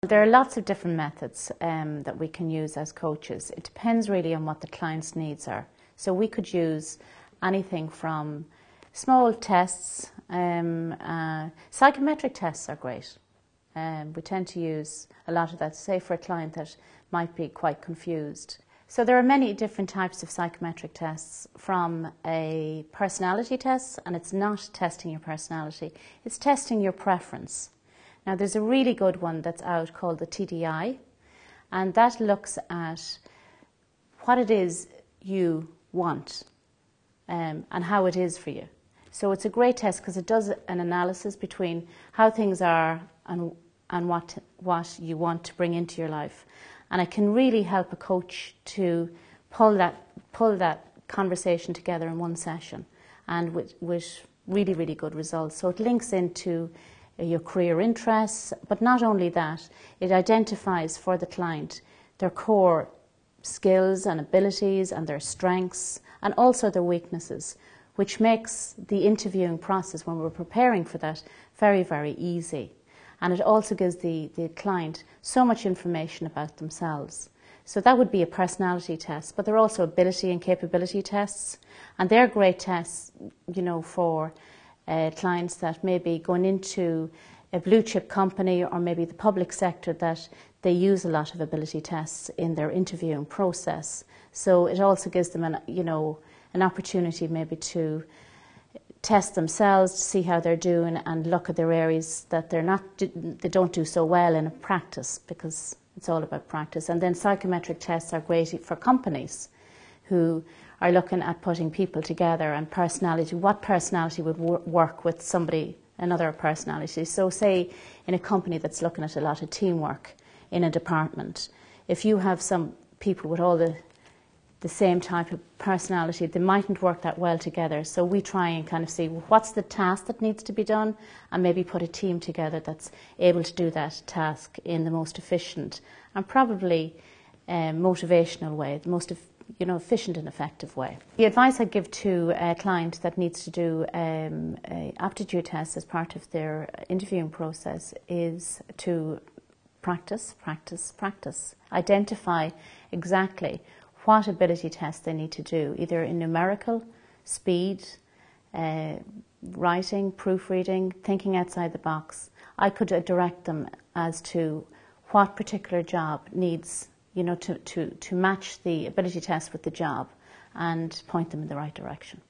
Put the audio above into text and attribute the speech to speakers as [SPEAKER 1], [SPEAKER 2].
[SPEAKER 1] There are lots of different methods that we can use as coaches. It depends really on what the client's needs are. So we could use anything from small tests. Psychometric tests are great. We tend to use a lot of that, say for a client that might be quite confused. So there are many different types of psychometric tests, from a personality test, and it's not testing your personality, it's testing your preference. Now there's a really good one that's out called the TDI, and that looks at what it is you want and how it is for you. So it's a great test because it does an analysis between how things are and what you want to bring into your life. And it can really help a coach to pull that conversation together in one session, and with really, really good results. So it links into your career interests, but not only that, it identifies for the client their core skills and abilities and their strengths and also their weaknesses, which makes the interviewing process when we're preparing for that very, very easy. And it also gives the client so much information about themselves. So that would be a personality test, but there are also ability and capability tests, and they're great tests, you know, for clients that may be going into a blue chip company or maybe the public sector, that they use a lot of ability tests in their interviewing process. So it also gives them an opportunity maybe to test themselves, to see how they're doing, and look at their areas that they don't do so well in practice, because it's all about practice. And then psychometric tests are great for companies who are looking at putting people together, and personality, what personality would work with another personality. So say in a company that's looking at a lot of teamwork in a department, if you have some people with all the same type of personality, they mightn't work that well together. So we try and kind of see what's the task that needs to be done, and maybe put a team together that's able to do that task in the most efficient and probably motivational way, the most efficient and effective way. The advice I give to a client that needs to do an aptitude test as part of their interviewing process is to practice, practice, practice. Identify exactly what ability test they need to do, either in numerical, speed, writing, proofreading, thinking outside the box. I could direct them as to what particular job needs, to match the ability test with the job, and point them in the right direction.